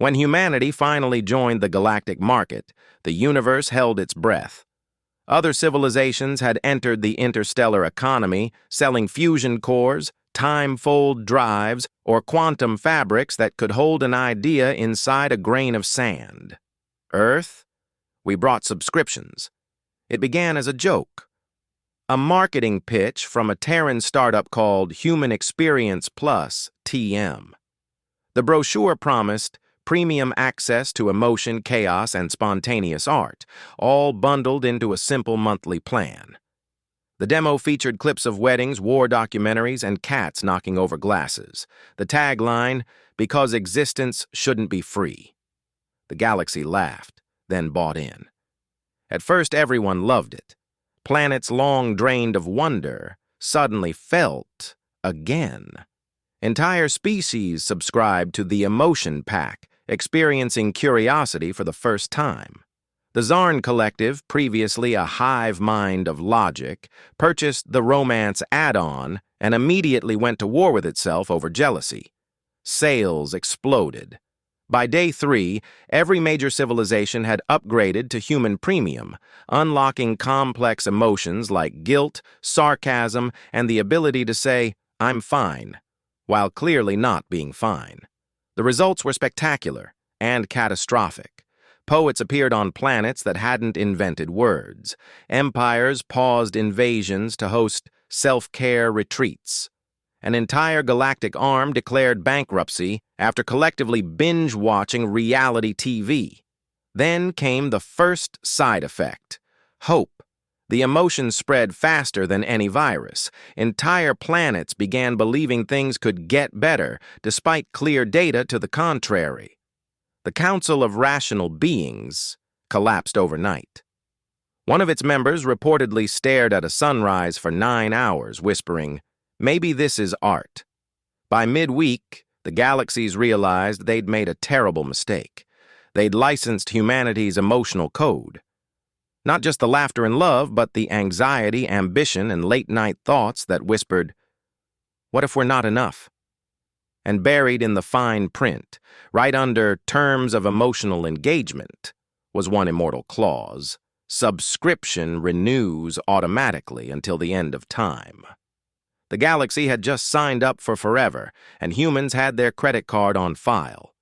When humanity finally joined the galactic market, the universe held its breath. Other civilizations had entered the interstellar economy, selling fusion cores, time-fold drives, or quantum fabrics that could hold an idea inside a grain of sand. Earth? We brought subscriptions. It began as a joke. A marketing pitch from a Terran startup called Human Experience Plus, TM. The brochure promised premium access to emotion, chaos, and spontaneous art, all bundled into a simple monthly plan. The demo featured clips of weddings, war documentaries, and cats knocking over glasses. The tagline, "Because existence shouldn't be free." The galaxy laughed, then bought in. At first, everyone loved it. Planets long drained of wonder suddenly felt again. Entire species subscribed to the emotion pack, experiencing curiosity for the first time. The Zarn Collective, previously a hive mind of logic, purchased the romance add-on and immediately went to war with itself over jealousy. Sales exploded. By day 3, every major civilization had upgraded to human premium, unlocking complex emotions like guilt, sarcasm, and the ability to say, "I'm fine," while clearly not being fine. The results were spectacular and catastrophic. Poets appeared on planets that hadn't invented words. Empires paused invasions to host self-care retreats. An entire galactic arm declared bankruptcy after collectively binge-watching reality TV. Then came the first side effect: hope. The emotion spread faster than any virus. Entire planets began believing things could get better, despite clear data to the contrary. The Council of Rational Beings collapsed overnight. One of its members reportedly stared at a sunrise for 9 hours, whispering, "Maybe this is art." By midweek, the galaxies realized they'd made a terrible mistake. They'd licensed humanity's emotional code. Not just the laughter and love, but the anxiety, ambition, and late-night thoughts that whispered, "What if we're not enough?" And buried in the fine print, right under terms of emotional engagement, was one immortal clause: subscription renews automatically until the end of time. The galaxy had just signed up for forever, and humans had their credit card on file.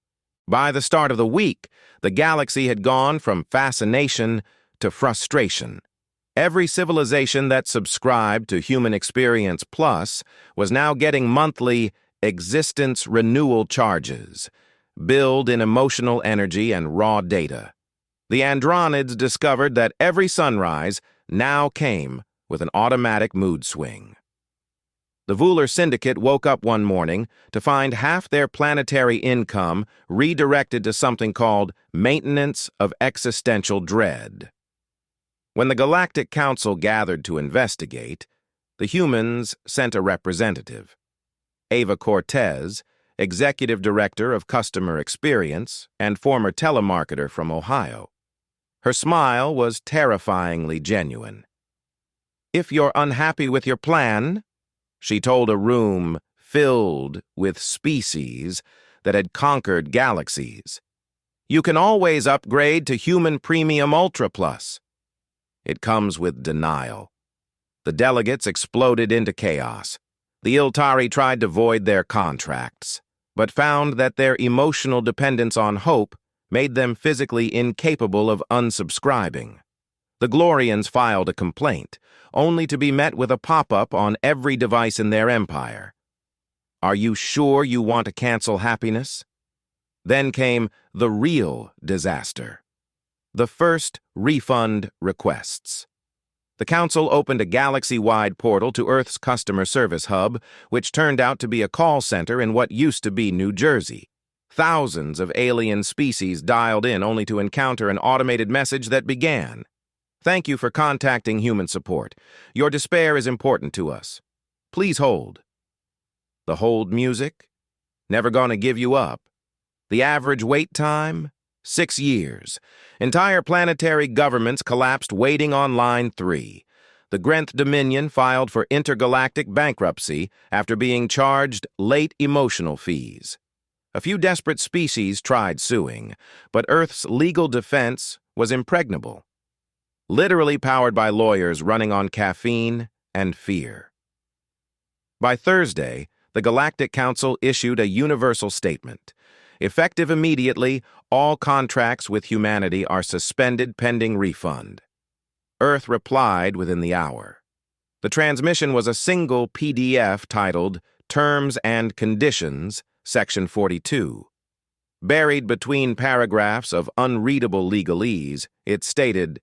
By the start of the week, the galaxy had gone from fascination to frustration. Every civilization that subscribed to Human Experience Plus was now getting monthly existence renewal charges, billed in emotional energy and raw data. The Andronids discovered that every sunrise now came with an automatic mood swing. The Vueler Syndicate woke up one morning to find half their planetary income redirected to something called maintenance of existential dread. When the Galactic Council gathered to investigate, the humans sent a representative. Ava Cortez, executive director of customer experience and former telemarketer from Ohio. Her smile was terrifyingly genuine. "If you're unhappy with your plan," she told a room filled with species that had conquered galaxies, "you can always upgrade to Human Premium Ultra Plus." It comes with denial. The delegates exploded into chaos. The Iltari tried to void their contracts, but found that their emotional dependence on hope made them physically incapable of unsubscribing. The Glorians filed a complaint, only to be met with a pop-up on every device in their empire. "Are you sure you want to cancel happiness?" Then came the real disaster. The first refund requests. The Council opened a galaxy-wide portal to Earth's customer service hub, which turned out to be a call center in what used to be New Jersey. Thousands of alien species dialed in only to encounter an automated message that began, "Thank you for contacting human support. Your despair is important to us. Please hold." The hold music? Never gonna give you up. The average wait time? 6 years. Entire planetary governments collapsed waiting on line 3. The Grenth Dominion filed for intergalactic bankruptcy after being charged late emotional fees. A few desperate species tried suing, but Earth's legal defense was impregnable, literally powered by lawyers running on caffeine and fear. By Thursday, the Galactic Council issued a universal statement. Effective immediately, all contracts with humanity are suspended pending refund. Earth replied within the hour. The transmission was a single PDF titled Terms and Conditions, Section 42. Buried between paragraphs of unreadable legalese, it stated,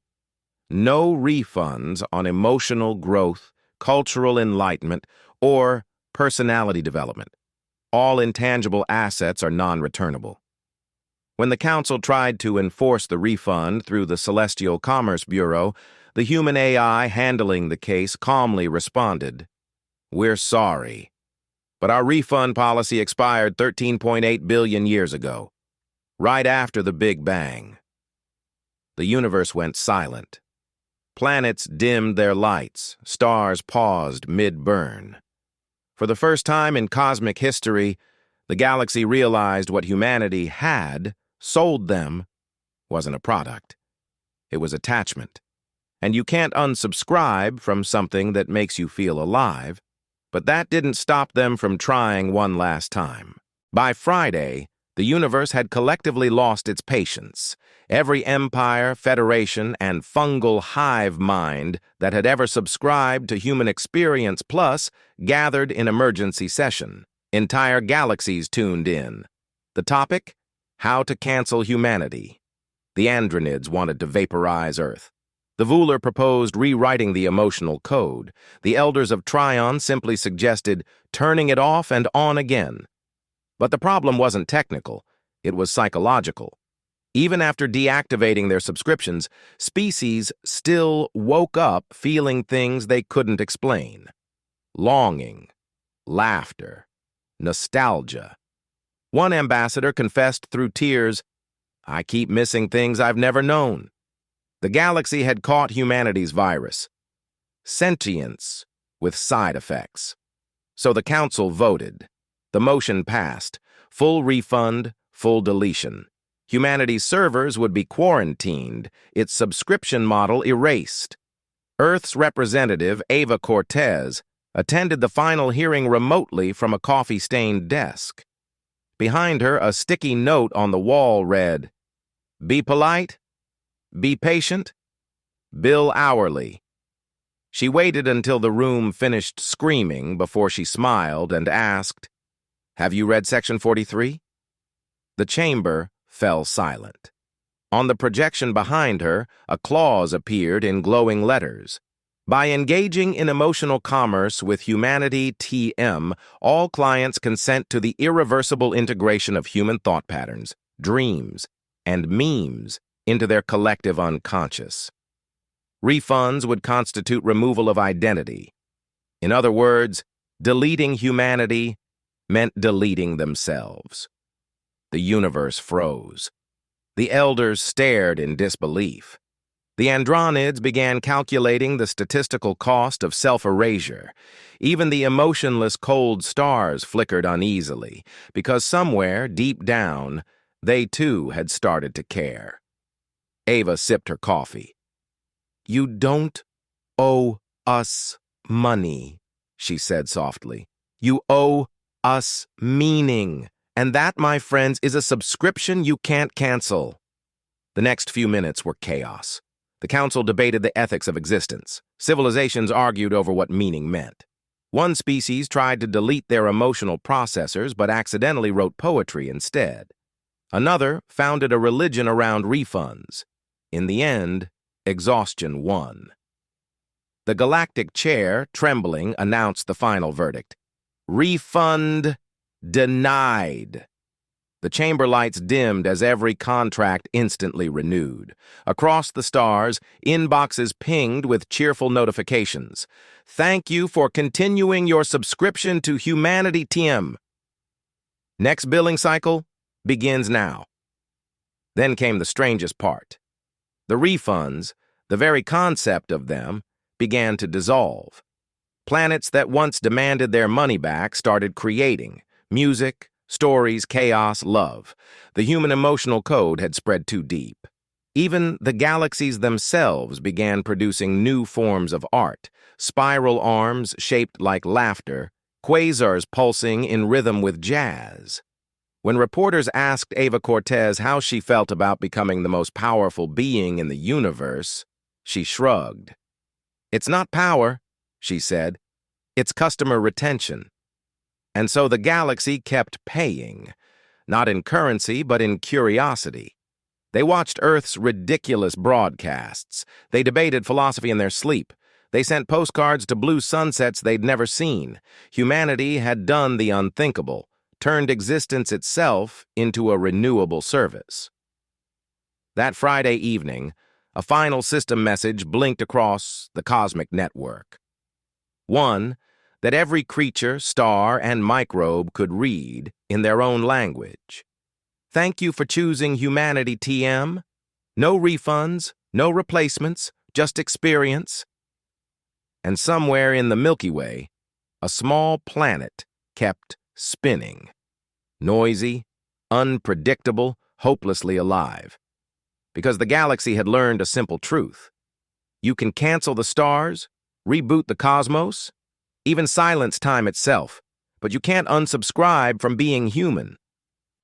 "No refunds on emotional growth, cultural enlightenment, or personality development. All intangible assets are non-returnable." When the Council tried to enforce the refund through the Celestial Commerce Bureau, the human AI handling the case calmly responded, "We're sorry, but our refund policy expired 13.8 billion years ago, right after the Big Bang." The universe went silent. Planets dimmed their lights, stars paused mid-burn. For the first time in cosmic history, the galaxy realized what humanity had sold them wasn't a product. It was attachment. And you can't unsubscribe from something that makes you feel alive. But that didn't stop them from trying one last time. By Friday, the universe had collectively lost its patience. Every empire, federation, and fungal hive mind that had ever subscribed to Human Experience Plus gathered in emergency session. Entire galaxies tuned in. The topic? How to cancel humanity. The Andronids wanted to vaporize Earth. The Vular proposed rewriting the emotional code. The Elders of Trion simply suggested turning it off and on again. But the problem wasn't technical, it was psychological. Even after deactivating their subscriptions, species still woke up feeling things they couldn't explain. Longing, laughter, nostalgia. One ambassador confessed through tears, "I keep missing things I've never known." The galaxy had caught humanity's virus. Sentience with side effects. So the Council voted. The motion passed. Full refund, full deletion. Humanity's servers would be quarantined, its subscription model erased. Earth's representative, Ava Cortez, attended the final hearing remotely from a coffee-stained desk. Behind her, a sticky note on the wall read, "Be polite, be patient, bill hourly." She waited until the room finished screaming before she smiled and asked, "Have you read Section 43? The chamber fell silent. On the projection behind her, a clause appeared in glowing letters. By engaging in emotional commerce with humanity TM, all clients consent to the irreversible integration of human thought patterns, dreams, and memes into their collective unconscious. Refunds would constitute removal of identity. In other words, deleting humanity meant deleting themselves. The universe froze. The elders stared in disbelief. The Andronids began calculating the statistical cost of self-erasure. Even the emotionless cold stars flickered uneasily, because somewhere, deep down, they too had started to care. Ava sipped her coffee. "You don't owe us money," she said softly. "You owe us meaning. And that, my friends, is a subscription you can't cancel." The next few minutes were chaos. The Council debated the ethics of existence. Civilizations argued over what meaning meant. One species tried to delete their emotional processors but accidentally wrote poetry instead. Another founded a religion around refunds. In the end, exhaustion won. The Galactic chair, trembling, announced the final verdict. Refund denied. The chamber lights dimmed as every contract instantly renewed. Across the stars, inboxes pinged with cheerful notifications. "Thank you for continuing your subscription to Humanity TM. Next billing cycle begins now." Then came the strangest part. The refunds, the very concept of them, began to dissolve. Planets that once demanded their money back started creating music, Stories, chaos, love. The human emotional code had spread too deep. Even the galaxies themselves began producing new forms of art, spiral arms shaped like laughter, quasars pulsing in rhythm with jazz. When reporters asked Ava Cortez how she felt about becoming the most powerful being in the universe, she shrugged. "It's not power," she said. "It's customer retention." And so the galaxy kept paying, not in currency, but in curiosity. They watched Earth's ridiculous broadcasts. They debated philosophy in their sleep. They sent postcards to blue sunsets they'd never seen. Humanity had done the unthinkable, turned existence itself into a renewable service. That Friday evening, a final system message blinked across the cosmic network. One, that every creature, star, and microbe could read in their own language. "Thank you for choosing humanity, TM. No refunds, no replacements, just experience." And somewhere in the Milky Way, a small planet kept spinning. Noisy, unpredictable, hopelessly alive. Because the galaxy had learned a simple truth. You can cancel the stars, reboot the cosmos, even silence time itself, but you can't unsubscribe from being human.